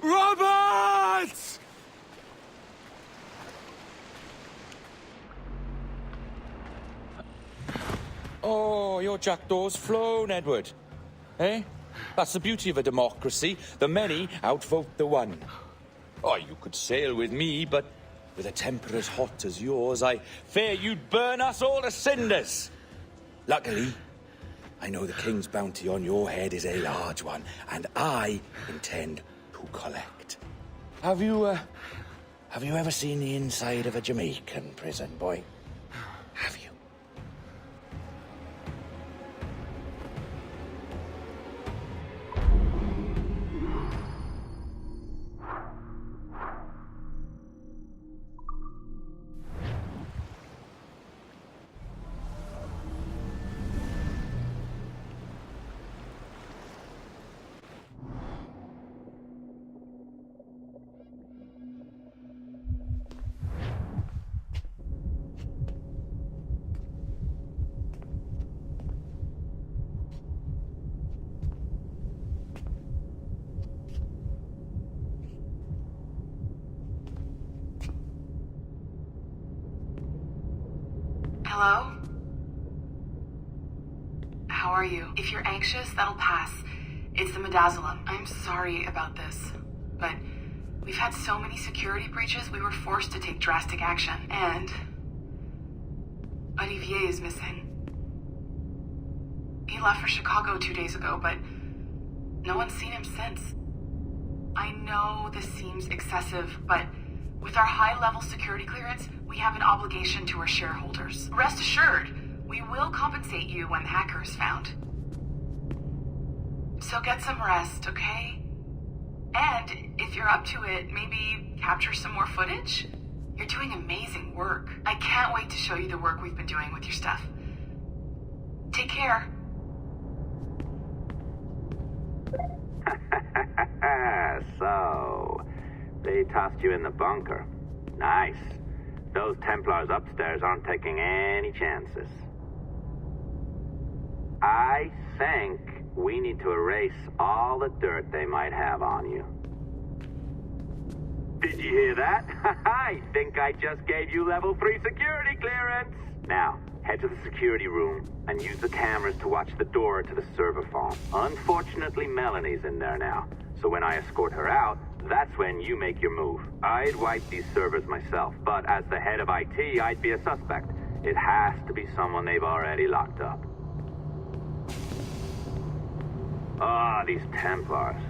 Robert! Oh, your jackdaw's flown, Edward. Eh? That's the beauty of a democracy. The many outvote the one. Oh, you could sail with me, but with a temper as hot as yours, I fear you'd burn us all to cinders. Luckily, I know the king's bounty on your head is a large one, and I intend to collect. Have you ever seen the inside of a Jamaican prison, boy? Have you? Hello? How are you? If you're anxious, that'll pass. It's the midazolam. I'm sorry about this, but we've had so many security breaches, we were forced to take drastic action. And Olivier is missing. He left for Chicago 2 days ago, but no one's seen him since. I know this seems excessive, but with our high-level security clearance, we have an obligation to our shareholders. Rest assured, we will compensate you when the hacker is found. So get some rest, okay? And if you're up to it, maybe capture some more footage? You're doing amazing work. I can't wait to show you the work we've been doing with your stuff. Take care. So, they tossed you in the bunker. Nice. Those Templars upstairs aren't taking any chances. I think we need to erase all the dirt they might have on you. Did you hear that? I think I just gave you level 3 security clearance. Now, head to the security room and use the cameras to watch the door to the server farm. Unfortunately, Melanie's in there now. So when I escort her out, that's when you make your move. I'd wipe these servers myself, but as the head of IT, I'd be a suspect. It has to be someone they've already locked up. Ah, these Templars.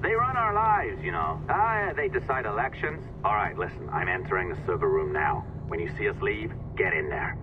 They run our lives, you know. They decide elections. All right, listen, I'm entering the server room now. When you see us leave, get in there.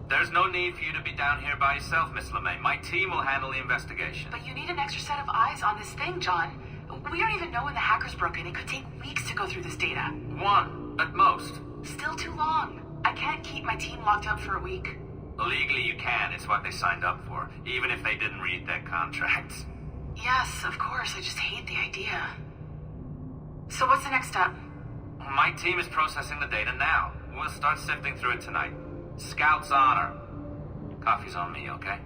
There's no need for you to be down here by yourself, Miss LeMay. My team will handle the investigation. But you need an extra set of eyes on this thing, John. We don't even know when the hacker's broken. It could take weeks to go through this data. 1, at most. Still too long. I can't keep my team locked up for a week. Legally you can. It's what they signed up for, even if they didn't read their contracts. Yes, of course. I just hate the idea. So what's the next step? My team is processing the data now. We'll start sifting through it tonight. Scout's honor. Coffee's on me, okay?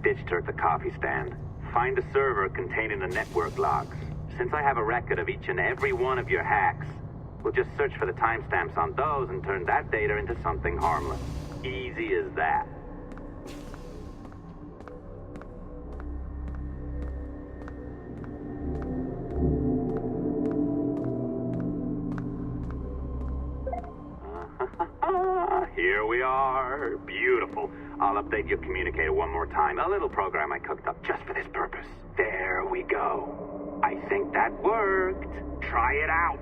ditched her at the coffee stand. Find a server containing the network logs. Since I have a record of each and every one of your hacks, we'll just search for the timestamps on those and turn that data into something harmless. Easy as that. Here we are. Beautiful. I'll update your communicator one more time. A little program I cooked up just for this purpose. There we go. I think that worked. Try it out.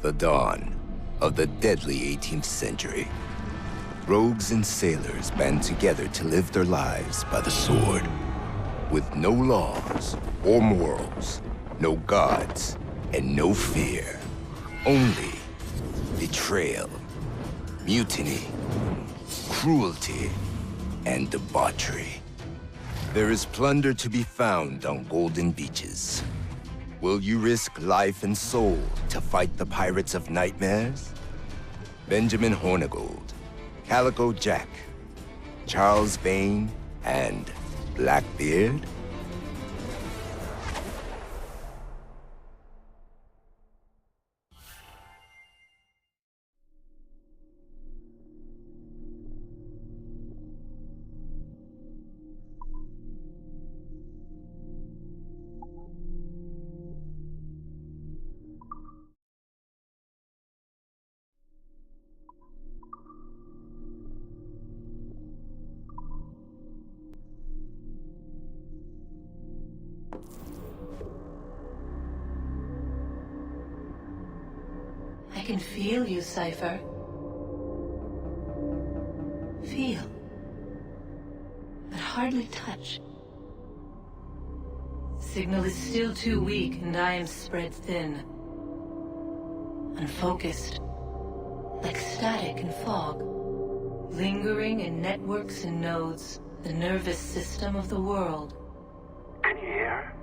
The dawn of the deadly 18th century. Rogues and sailors band together to live their lives by the sword. With no laws or morals, no gods, and no fear. Only betrayal, mutiny, cruelty, and debauchery. There is plunder to be found on golden beaches. Will you risk life and soul to fight the pirates of nightmares? Benjamin Hornigold, Calico Jack, Charles Vane, and Blackbeard? I can feel you, Cypher. Feel. But hardly touch. Signal is still too weak, and I am spread thin. Unfocused. Like static in fog. Lingering in networks and nodes. The nervous system of the world. Can you hear?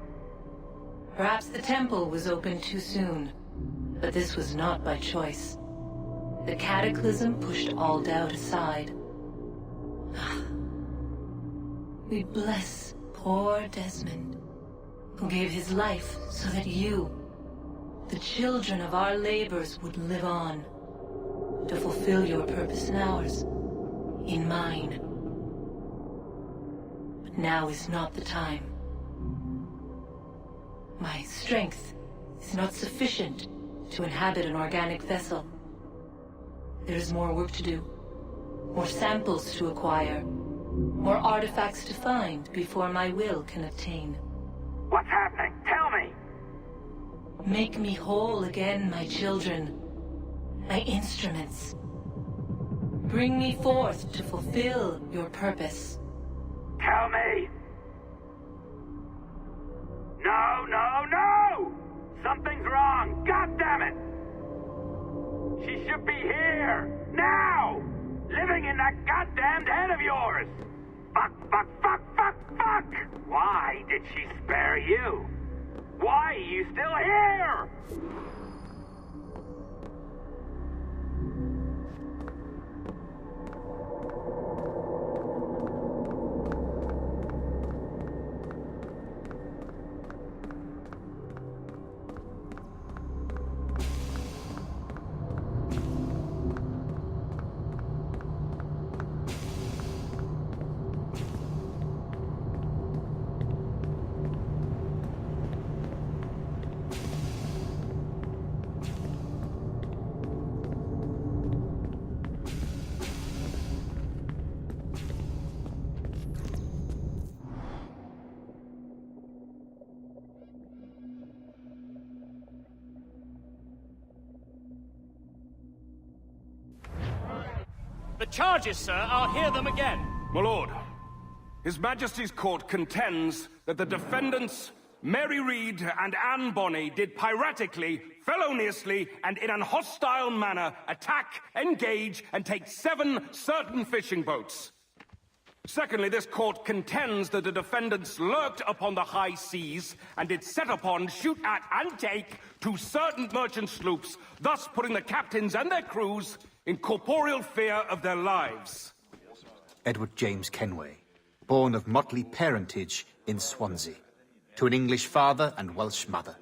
Perhaps the temple was opened too soon, but this was not by choice. The cataclysm pushed all doubt aside. We bless poor Desmond, who gave his life so that you, the children of our labors, would live on, to fulfill your purpose and ours, in mine. But now is not the time. My strength is not sufficient to inhabit an organic vessel. There is more work to do, more samples to acquire, more artifacts to find before my will can attain. What's happening? Tell me! Make me whole again, my children, my instruments. Bring me forth to fulfill your purpose. Tell me! No, no, no! Something's wrong! God damn it! She should be here! Now! Living in that goddamned head of yours! Fuck, fuck, fuck, fuck, fuck! Why did she spare you? Why are you still here? The charges, sir, I'll hear them again. My lord, His Majesty's court contends that the defendants, Mary Reed and Anne Bonny, did piratically, feloniously, and in an hostile manner attack, engage, and take 7 certain fishing boats. Secondly, this court contends that the defendants lurked upon the high seas and did set upon, shoot at, and take 2 certain merchant sloops, thus putting the captains and their crews in corporeal fear of their lives. Edward James Kenway, born of motley parentage in Swansea, to an English father and Welsh mother.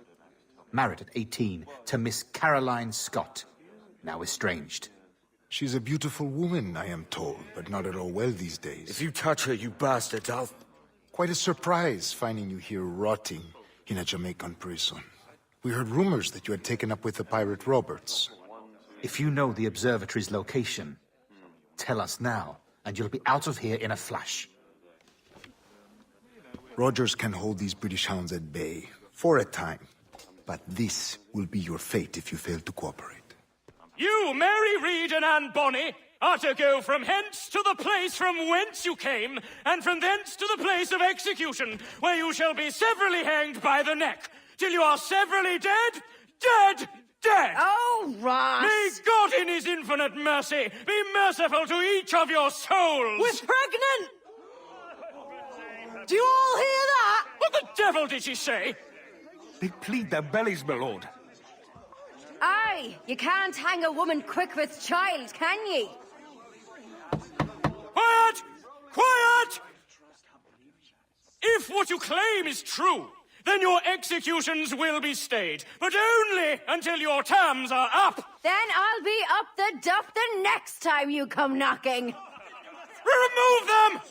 Married at 18 to Miss Caroline Scott, now estranged. She's a beautiful woman, I am told, but not at all well these days. If you touch her, you bastards, I'll... Quite a surprise finding you here rotting in a Jamaican prison. We heard rumors that you had taken up with the pirate Roberts. If you know the observatory's location, tell us now, and you'll be out of here in a flash. Rogers can hold these British hounds at bay, for a time. But this will be your fate if you fail to cooperate. You, Mary Reed and Anne Bonny, are to go from hence to the place from whence you came, and from thence to the place of execution, where you shall be severally hanged by the neck, till you are severally dead, dead, dead! Oh, Ross! May God in his infinite mercy be merciful to each of your souls! We're pregnant! Do you all hear that? What the devil did she say? They plead their bellies, my lord. Aye, you can't hang a woman quick with child, can ye? Quiet! Quiet! If what you claim is true, then your executions will be stayed, but only until your terms are up. Then I'll be up the duff the next time you come knocking. Remove them!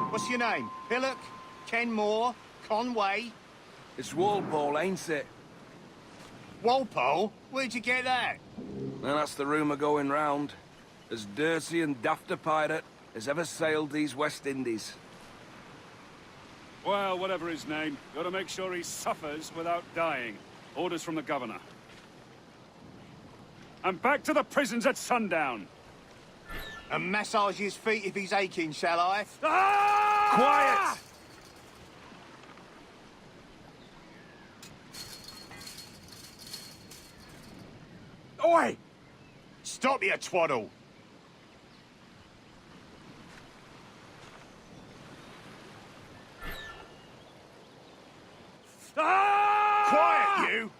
What's your name? Billock? Kenmore? Conway? It's Walpole, ain't it? Walpole? Where'd you get that? Well, that's the rumour going round. As dirty and daft a pirate as ever sailed these West Indies. Well, whatever his name, gotta make sure he suffers without dying. Orders from the governor. And back to the prisons at sundown. And massage his feet if he's aching, shall I? Ah! Quiet! Oi! Stop your twaddle! Quiet, you!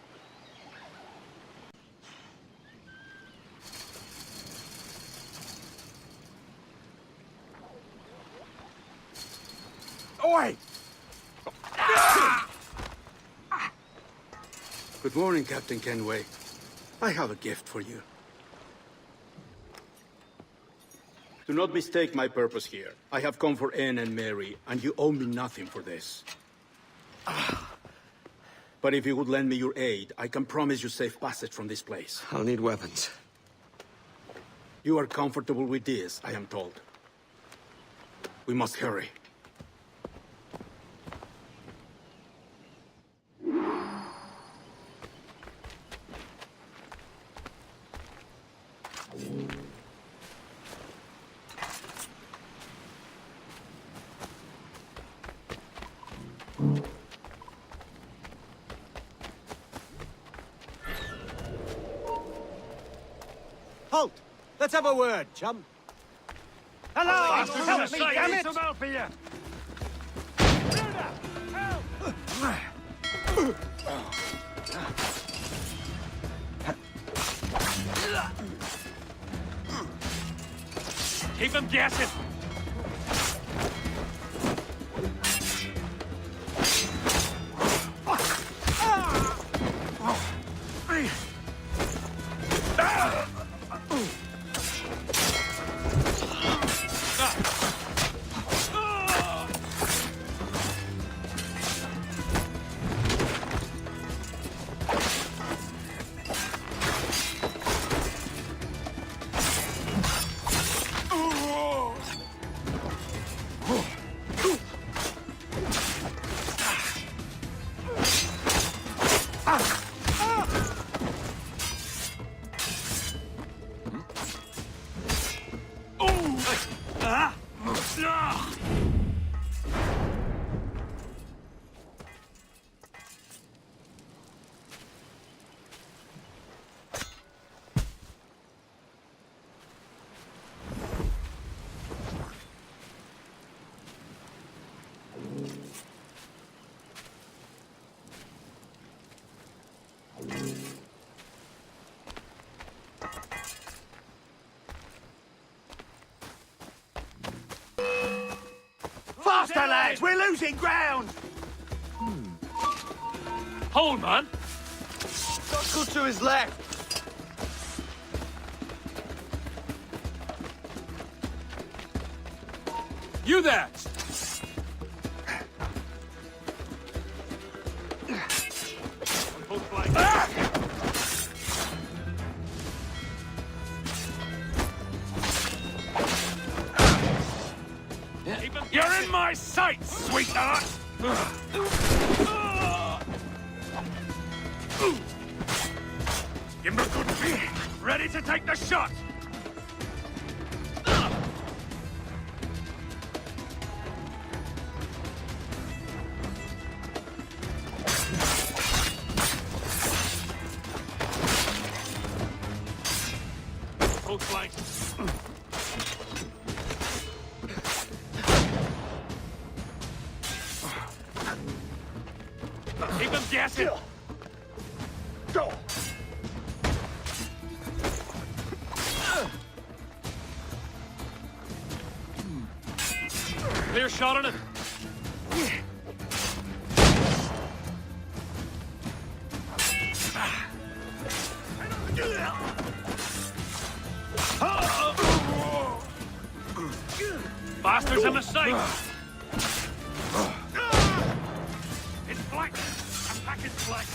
Oi! Good morning, Captain Kenway. I have a gift for you. Do not mistake my purpose here. I have come for Anne and Mary, and you owe me nothing for this. But if you would lend me your aid, I can promise you safe passage from this place. I'll need weapons. You are comfortable with this, I am told. We must hurry. Halt! Let's have a word, chum. Hello! Help me, damn it! Help for you. Keep him guessing. Faster, lads! We're losing ground! Hold, man. Let's go to his left. You there! You're in my sights, sweetheart! Give him a good beat. Ready to take the shot! Hold flank. Keep him guessing. Go! Clear shot on it. Bastards in the sight. It's flank. Attack is flank.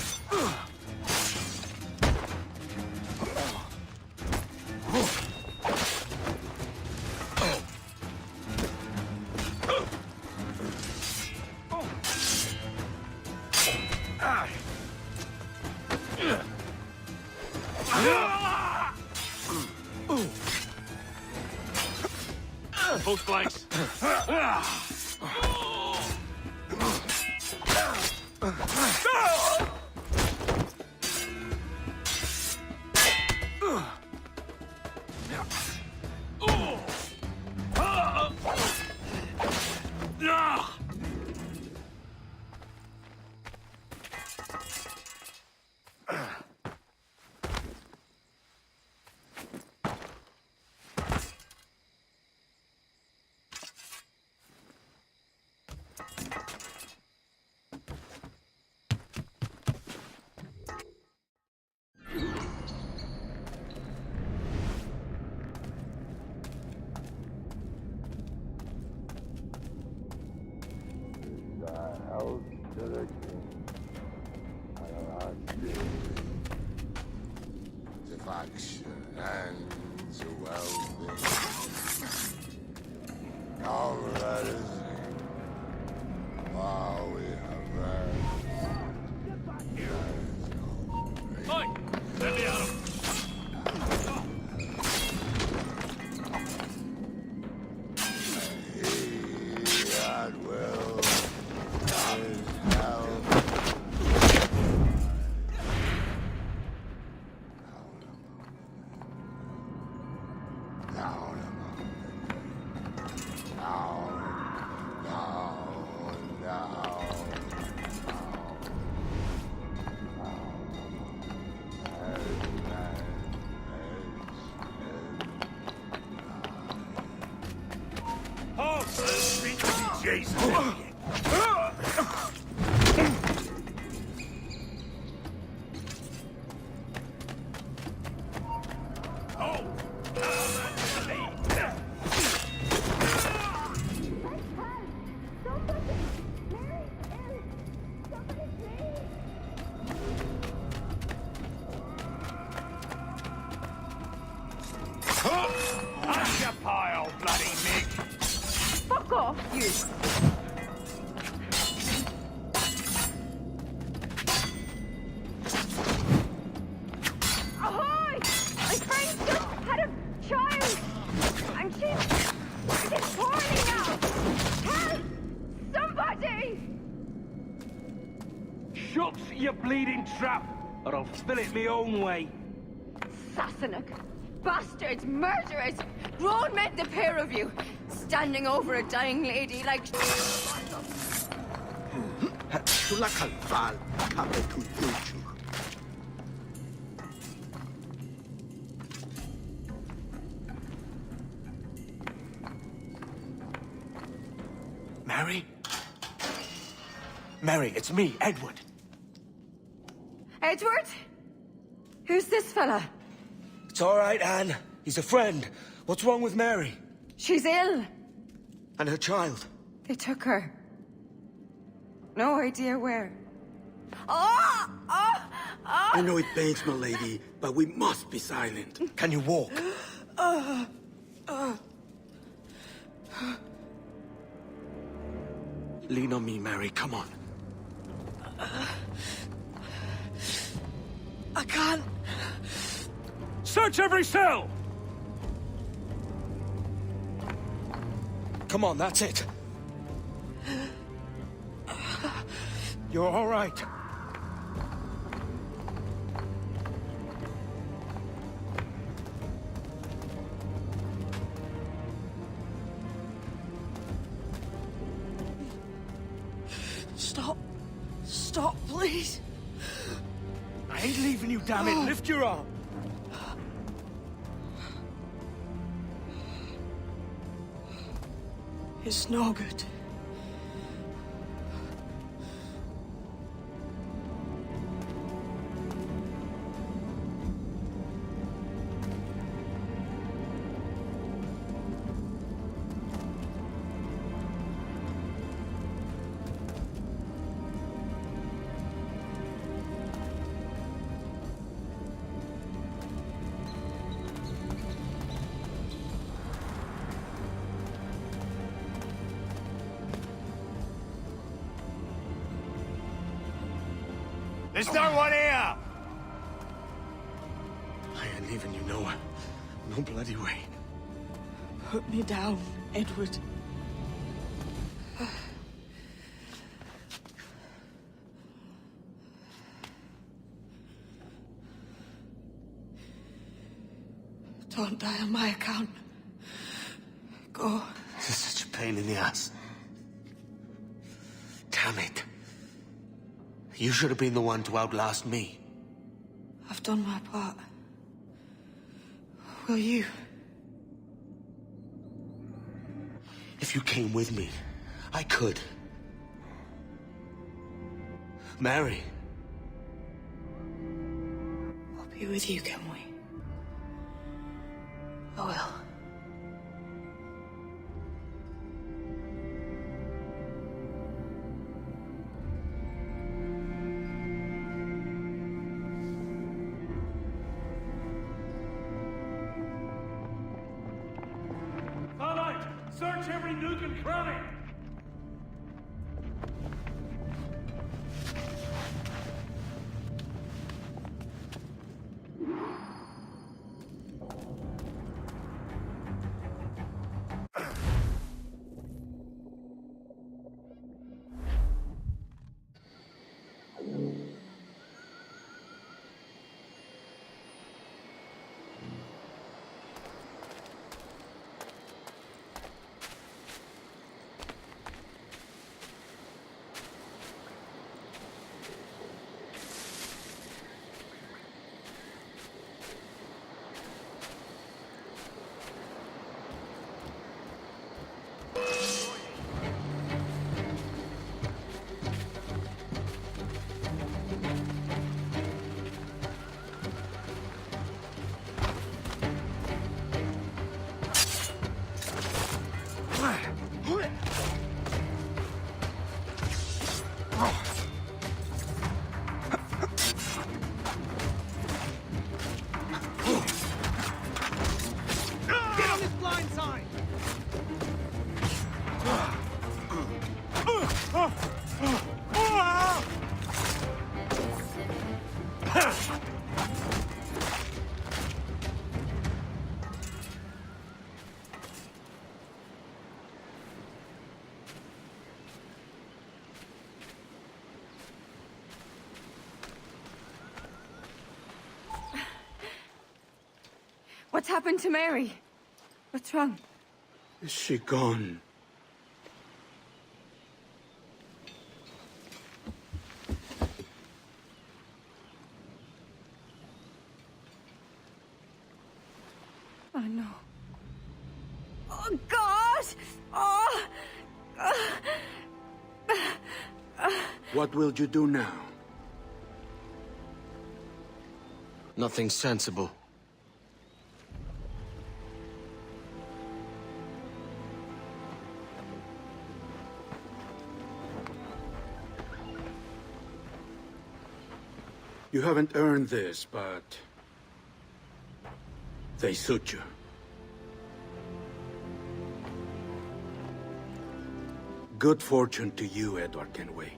Both flanks. Occupy, old bloody Mick! Fuck off, you! Ahoy! My friend just had a child! And she's poorly now! Help! Somebody! Shut your bleeding trap, or I'll fill it my own way. Sassenach! Bastards! Murderers! Grown men, the pair of you! Standing over a dying lady like... Mary? Mary, it's me, Edward. Edward? Who's this fella? It's all right, Anne. He's a friend. What's wrong with Mary? She's ill. And her child? They took her. No idea where. Oh! Oh! Oh! I know it pains my lady, but we must be silent. Can you walk? Lean on me, Mary. Come on. I can't. Search every cell! Come on, that's it. You're all right. Stop. Stop, please. I ain't leaving you, damn it. Lift your arm. It's no good. There's no one here! I ain't leaving you nowhere. No bloody way. Put me down, Edward. Don't die on my account. Go. This is such a pain in the ass. Damn it. You should have been the one to outlast me. I've done my part. Will you? If you came with me, I could. Mary. I'll be with you, can we? I will. Starlight, search every nook and cranny. Get on this blind side! What's happened to Mary? What's wrong? Is she gone? Oh, no. Oh, God! Oh! What will you do now? Nothing sensible. You haven't earned this, but they suit you. Good fortune to you, Edward Kenway.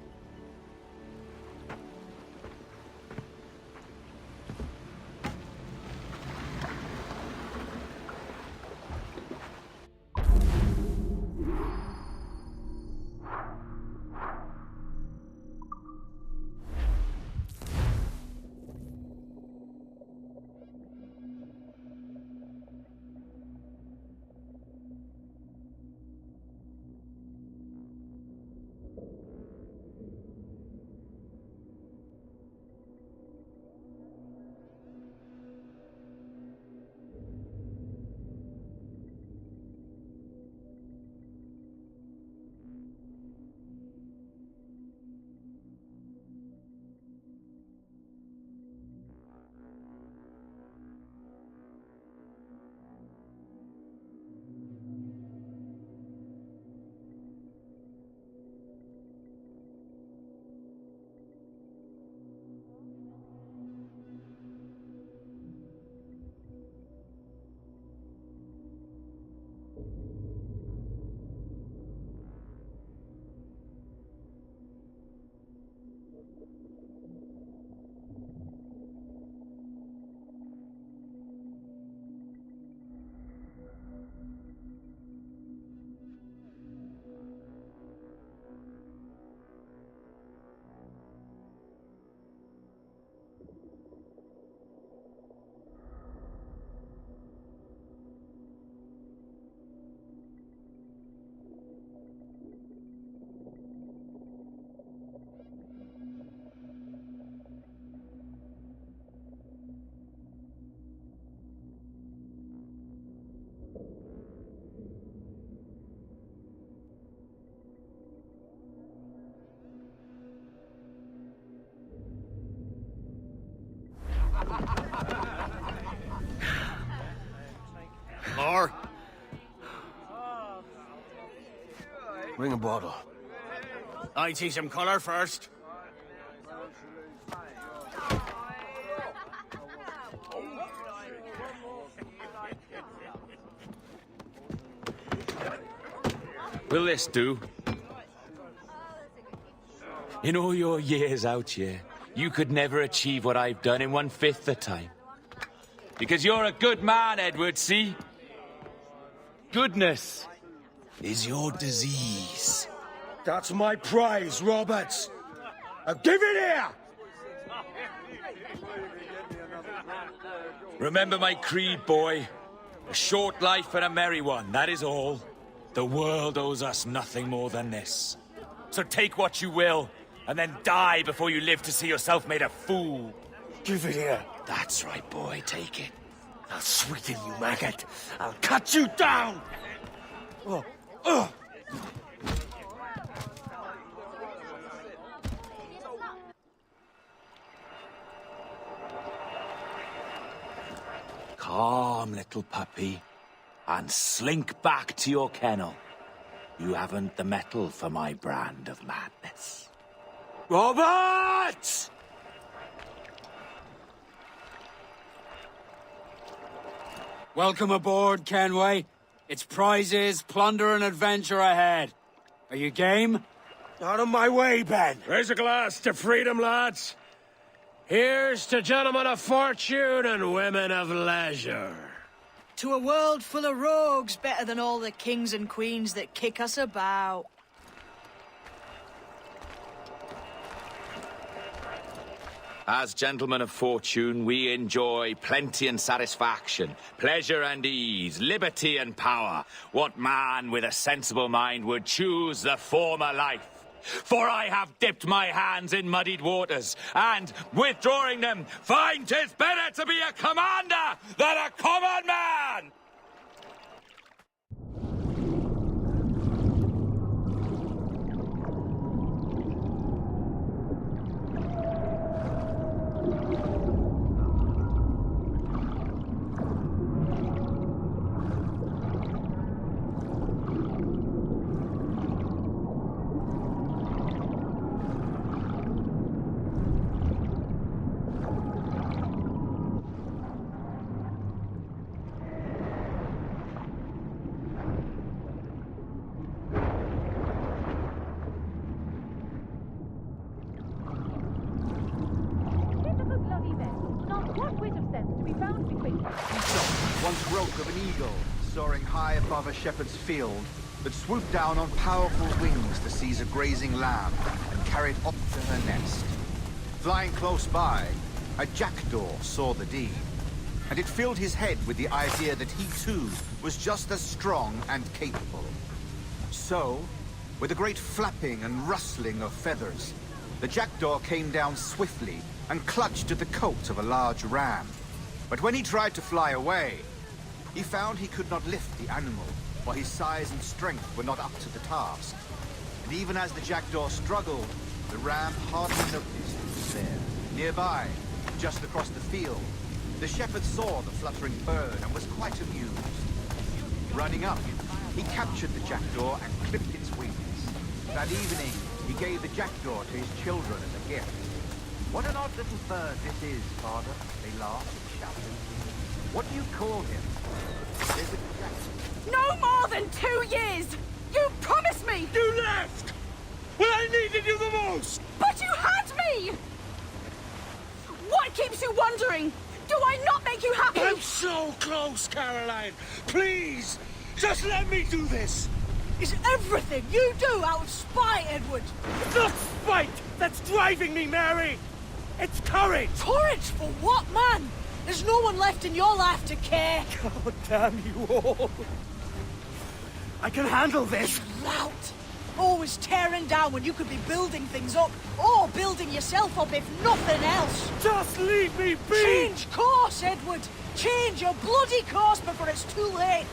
Bring a bottle. I see some color first. Will this do? In all your years out here, you could never achieve what I've done in 1/5 the time. Because you're a good man, Edward, see? Goodness is your disease. That's my prize, Roberts. Now give it here! Remember my creed, boy. A short life and a merry one, that is all. The world owes us nothing more than this. So take what you will, and then die before you live to see yourself made a fool. Give it here. That's right, boy, take it. I'll sweeten you, maggot. I'll cut you down! Oh. Calm, little puppy, and slink back to your kennel. You haven't the mettle for my brand of madness. Robert! Welcome aboard, Kenway. It's prizes, plunder, and adventure ahead. Are you game? Out of my way, Ben. Raise a glass to freedom, lads. Here's to gentlemen of fortune and women of leisure. To a world full of rogues, better than all the kings and queens that kick us about. As gentlemen of fortune, we enjoy plenty and satisfaction, pleasure and ease, liberty and power. What man with a sensible mind would choose the former life? For I have dipped my hands in muddied waters, and, withdrawing them, find 'tis better to be a commander than a common man! Once broke of an eagle, soaring high above a shepherd's field, that swooped down on powerful wings to seize a grazing lamb and carry it up to her nest. Flying close by, a jackdaw saw the deed, and it filled his head with the idea that he too was just as strong and capable. So, with a great flapping and rustling of feathers, the jackdaw came down swiftly and clutched at the coat of a large ram. But when he tried to fly away, he found he could not lift the animal, for his size and strength were not up to the task. And even as the jackdaw struggled, the ram hardly noticed it was there. Nearby, just across the field, the shepherd saw the fluttering bird and was quite amused. Running up, he captured the jackdaw and clipped its wings. That evening, he gave the jackdaw to his children as a gift. "What an odd little bird this is, Father," they laughed and shouted. "What do you call him?" "There's a jackdaw." No more than 2 years! You promised me! You left! When I needed you the most! But you had me! What keeps you wondering? Do I not make you happy? I'm so close, Caroline! Please! Just let me do this! Is everything you do out of spite, Edward? It's not spite that's driving me, Mary! It's courage! Courage for what, man? There's no one left in your life to care. God damn you all! I can handle this! Lout! Always tearing down when you could be building things up, or building yourself up if nothing else. Just leave me be! Change course, Edward! Change your bloody course before it's too late!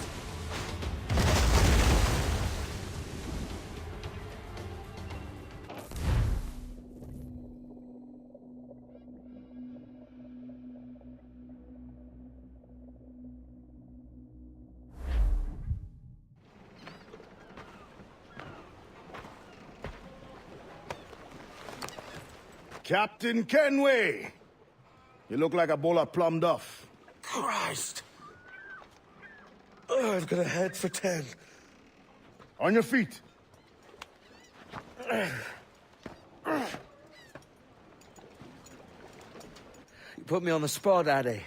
Captain Kenway! You look like a bowl of plum duff. Christ! Oh, I've got a head for 10. On your feet. You put me on the spot, Addy.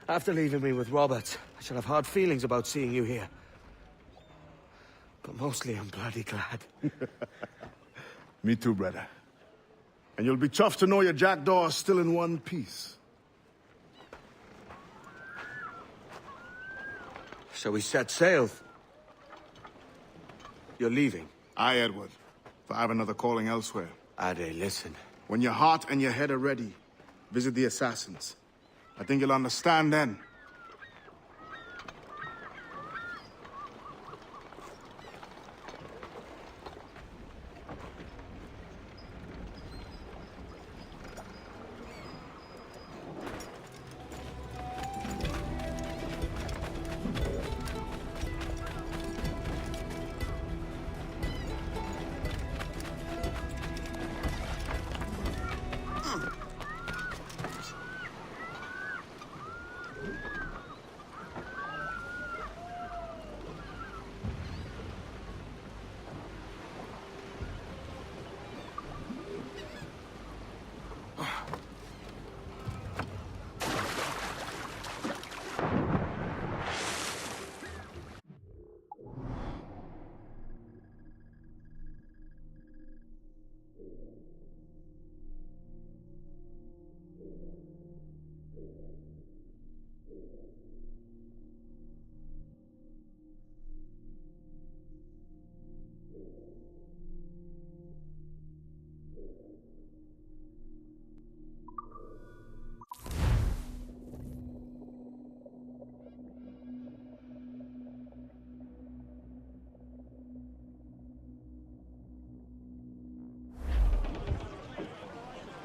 After leaving me with Robert, I shall have hard feelings about seeing you here. But mostly I'm bloody glad. Me too, brother. And you'll be chuffed to know your jackdaw is still in one piece. Shall we set sail? You're leaving? Aye, Edward. For I have another calling elsewhere. Addy, listen. When your heart and your head are ready, visit the assassins. I think you'll understand then.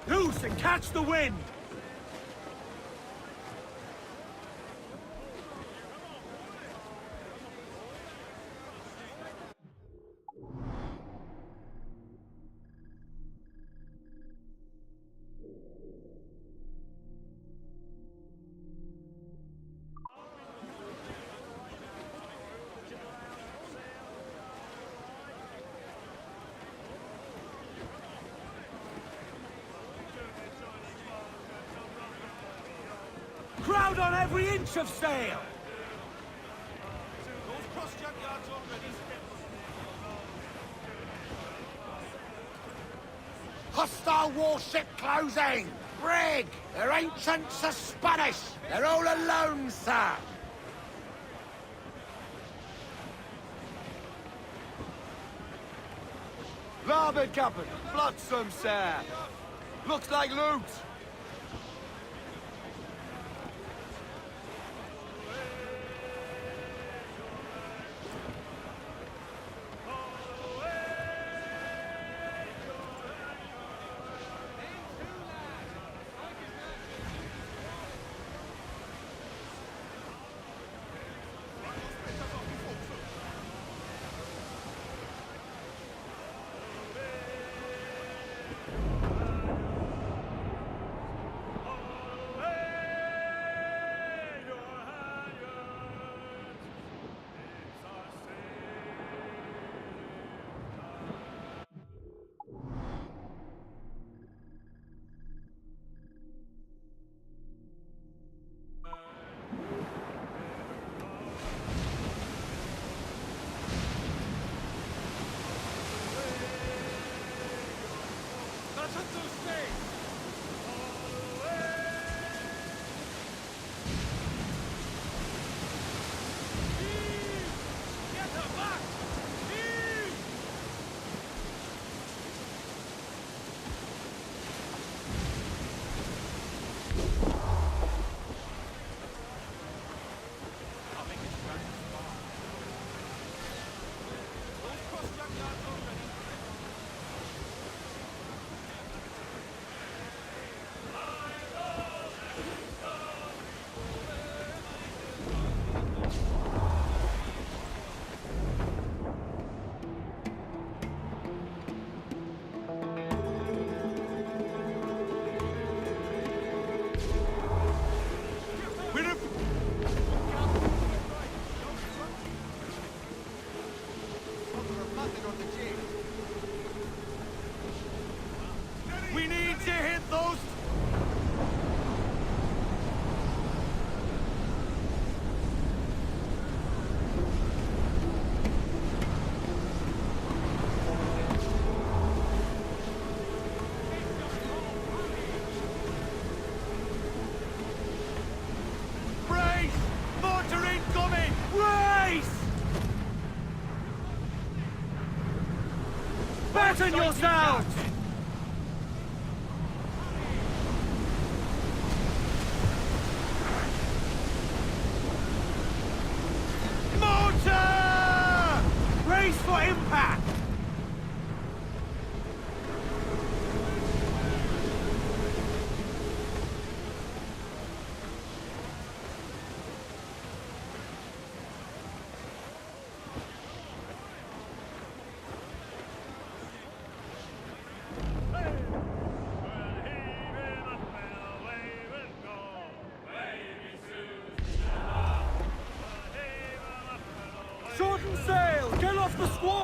Loose and catch the wind! Crowd on every inch of sail! Hostile warship closing! Brig! Their ancients are Spanish! They're all alone, sir! Larboard, Captain. Flotsam, sir. Looks like loot. Fasten yourselves! Mortar! Brace for impact! Shorten sail! Get off the squall!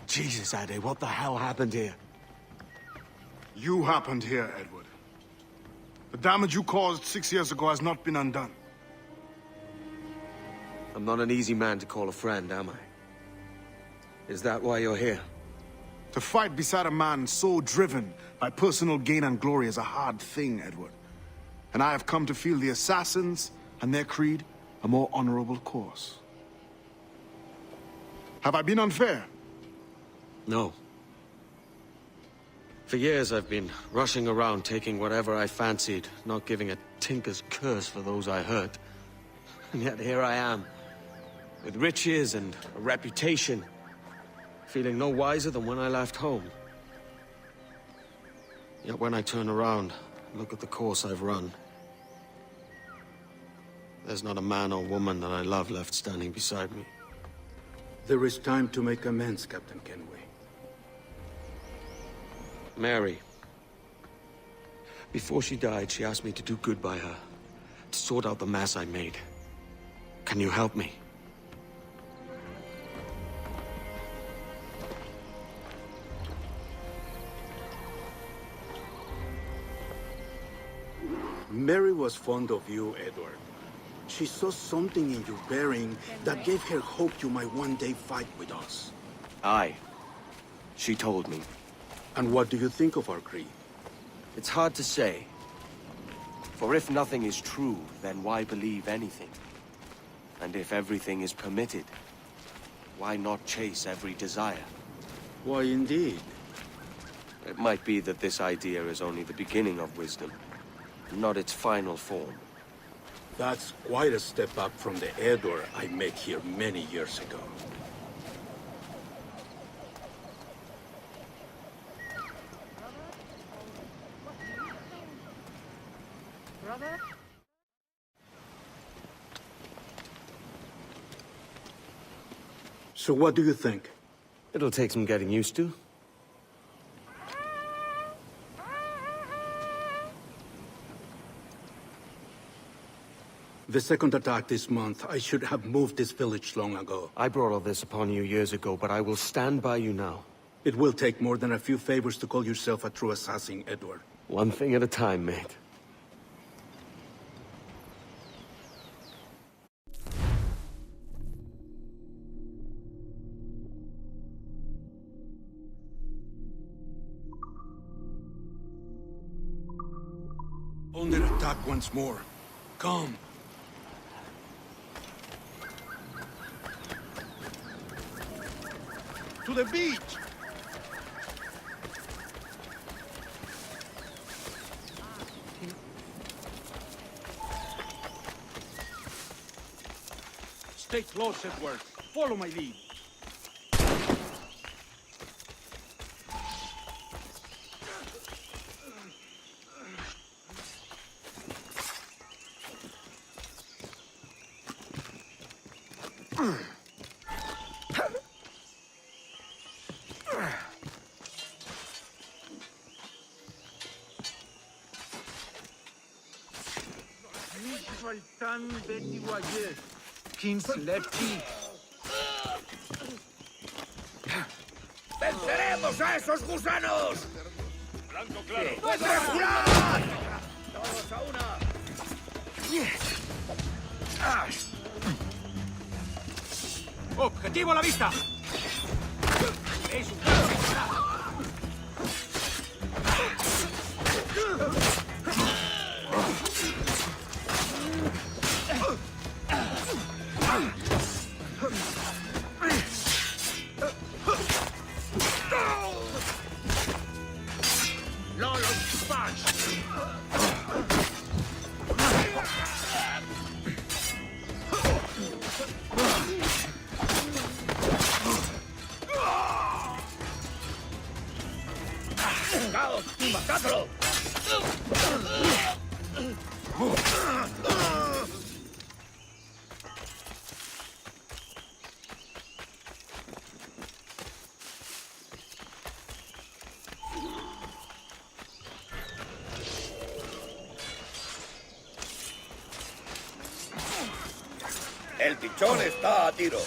Jesus, Addy, what the hell happened here? You happened here, Edward. The damage you caused 6 years ago has not been undone. I'm not an easy man to call a friend, am I? Is that why you're here? To fight beside a man so driven by personal gain and glory is a hard thing, Edward. And I have come to feel the assassins and their creed a more honorable course. Have I been unfair? No. For years I've been rushing around taking whatever I fancied, not giving a tinker's curse for those I hurt. And yet here I am, with riches and a reputation, feeling no wiser than when I left home. Yet when I turn around, look at the course I've run, there's not a man or woman that I love left standing beside me. There is time to make amends, Captain Kenway. Mary. Before she died, she asked me to do good by her, to sort out the mess I made. Can you help me? Mary was fond of you, Edward. She saw something in your bearing that gave her hope you might one day fight with us. Aye. She told me. And what do you think of our creed? It's hard to say. For if nothing is true, then why believe anything? And if everything is permitted, why not chase every desire? Why, indeed. It might be that this idea is only the beginning of wisdom, not its final form. That's quite a step up from the Edward I met here many years ago. Brother? So what do you think? It'll take some getting used to. The second attack this month, I should have moved this village long ago. I brought all this upon you years ago, but I will stand by you now. It will take more than a few favors to call yourself a true assassin, Edward. One thing at a time, mate. Under attack once more. Come. To the beach! Stay close, Edward. Follow my lead. ¡Venceremos a esos gusanos! Blanco claro. ¡Reculad! ¡Todos a una! ¡Objetivo a la vista! ¡Es un ¡Caos! ¡Matadlo! El pichón está a tiro.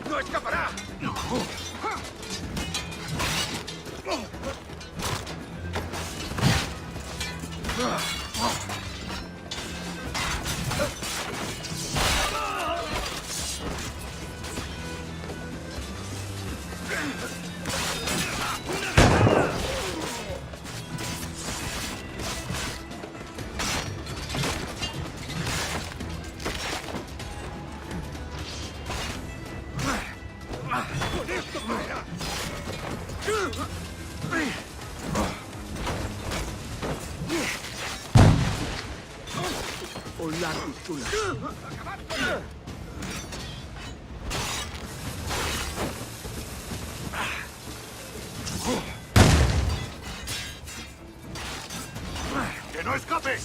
¡No escapará! ¡Con esto caerá! Hola, chula. ¡Que no escape!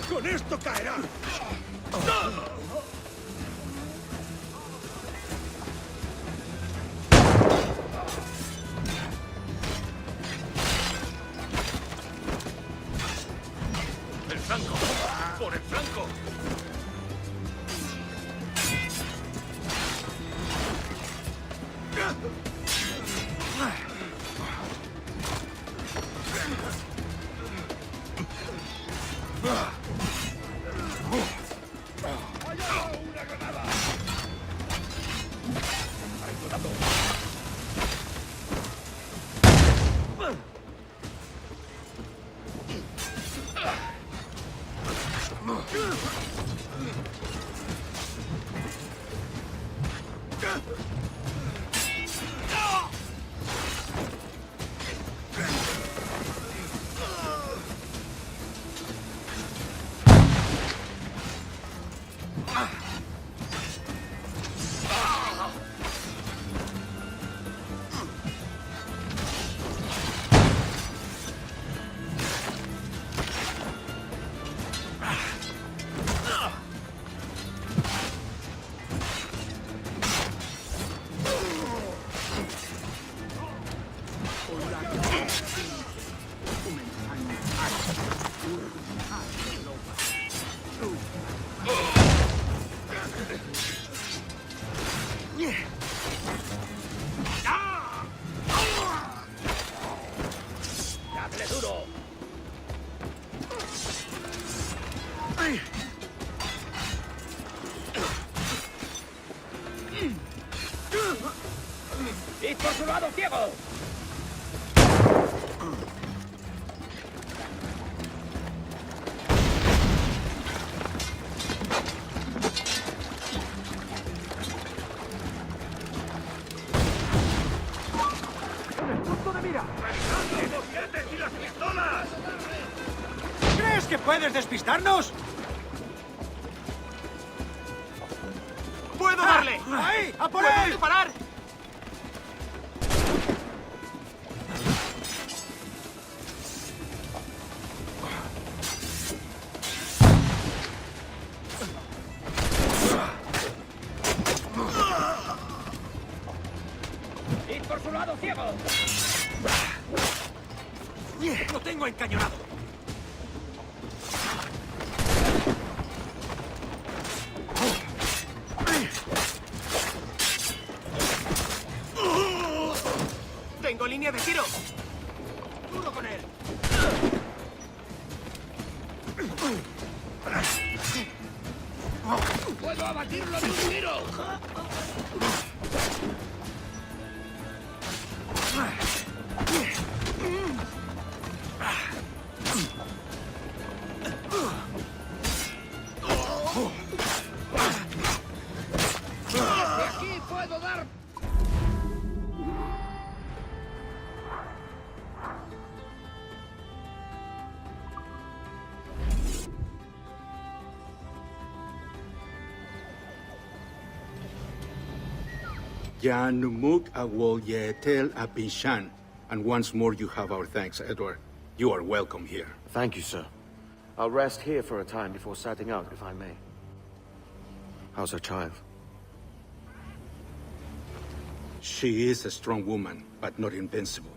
¡Con esto caerá! ¡El flanco! ¡Por el flanco! ¡Dale duro! ¡Y por su lado ciego! ¿Crees que puedes despistarnos? ¡Puedo darle! ¡Ahí! ¡A por ¡Puedo él! disparar! ¡Y por su lado ciego! ¡Lo tengo encañonado! ¡Tengo línea de tiro! ¡Duro con él! ¡Puedo abatirlo de un tiro! ¡De aquí puedo dar! Jan Numuk Awol Yetel Apishan. And once more you have our thanks, Edward. You are welcome here. Thank you, sir. I'll rest here for a time before setting out, if I may. How's her child? She is a strong woman, but not invincible.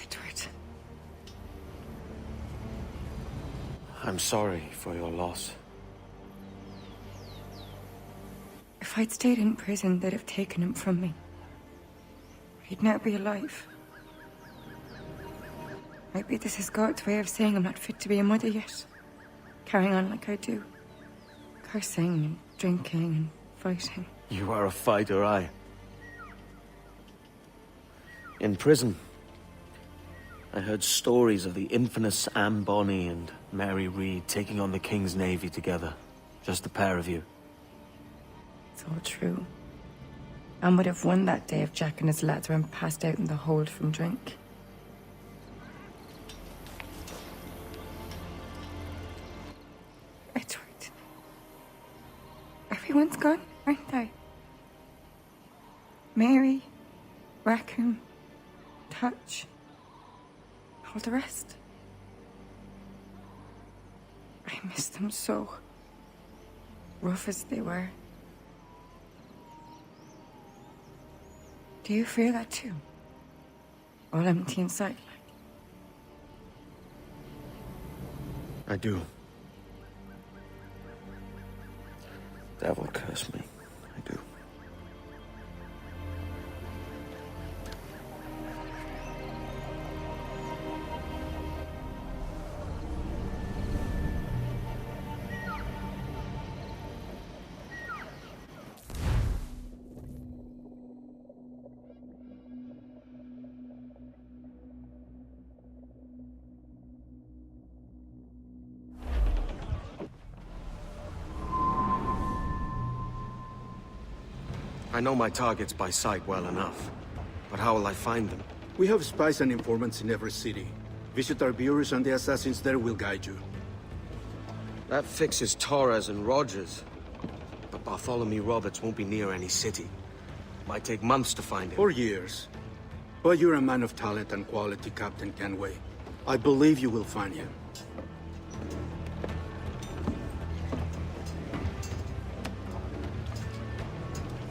Edward. I'm sorry for your loss. If I'd stayed in prison, they'd have taken him from me. He'd now be alive. Maybe this is God's way of saying I'm not fit to be a mother yet. Carrying on like I do. Cursing and drinking and fighting. You are a fighter, aye. In prison, I heard stories of the infamous Anne Bonny and Mary Read taking on the King's Navy together. Just the pair of you. It's all true. Anne would have won that day if Jack and his lads weren't passed out in the hold from drink. Edward. Everyone's gone, aren't they? Mary, Raccoon, Touch, all the rest. I miss them so. Rough as they were. Do you feel that too? All empty inside, like? I do. Devil curse me. I do. I know my targets by sight well enough, but how will I find them? We have spies and informants in every city. Visit our bureaus and the assassins there will guide you. That fixes Torres and Rogers. But Bartholomew Roberts won't be near any city. Might take months to find him. Or years. But you're a man of talent and quality, Captain Kenway. I believe you will find him.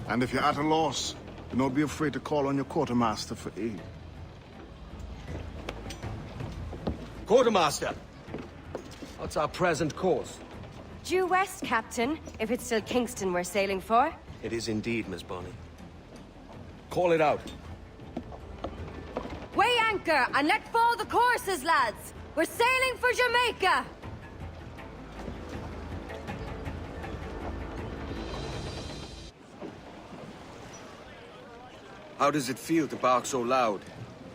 And if you're at a loss, do not be afraid to call on your quartermaster for aid. Quartermaster! What's our present course? Due west, Captain, if it's still Kingston we're sailing for. It is indeed, Miss Bonny. Call it out. Weigh anchor and let fall the courses, lads! We're sailing for Jamaica! How does it feel to bark so loud?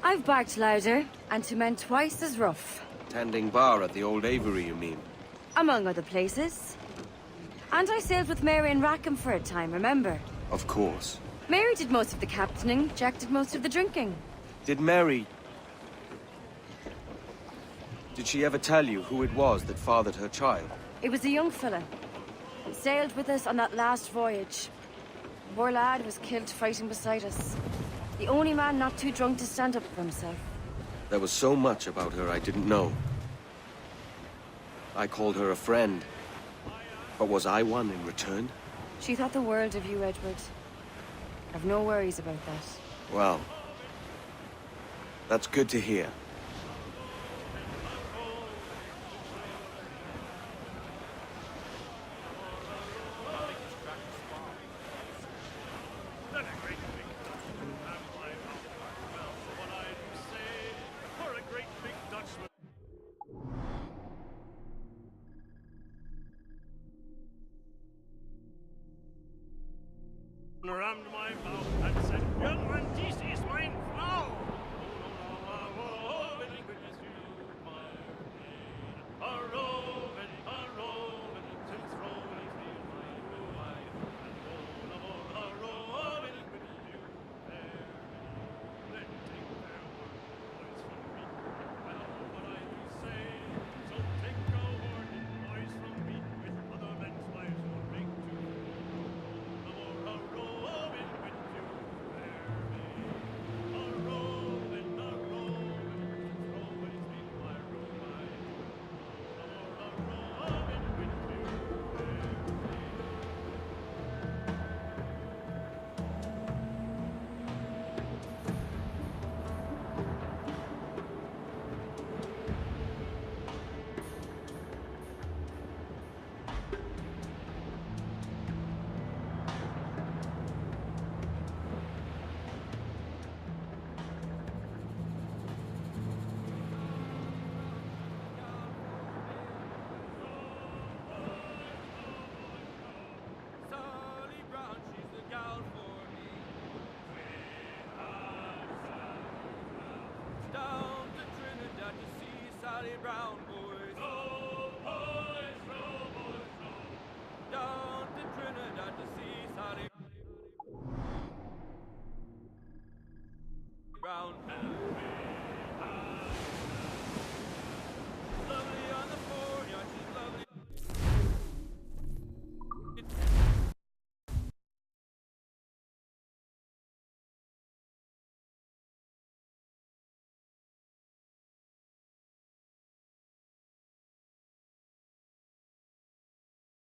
I've barked louder, and to men twice as rough. Tending bar at the old Aviary, you mean? Among other places. And I sailed with Mary and Rackham for a time, remember? Of course. Mary did most of the captaining, Jack did most of the drinking. Did Mary... Did she ever tell you who it was that fathered her child? It was a young fella. Sailed with us on that last voyage. Poor lad was killed fighting beside us. The only man not too drunk to stand up for himself. There was so much about her I didn't know. I called her a friend. But was I one in return? She thought the world of you, Edward. I've no worries about that. Well, that's good to hear. Around my mouth and said, "Young one, this is mine Frau." Brown.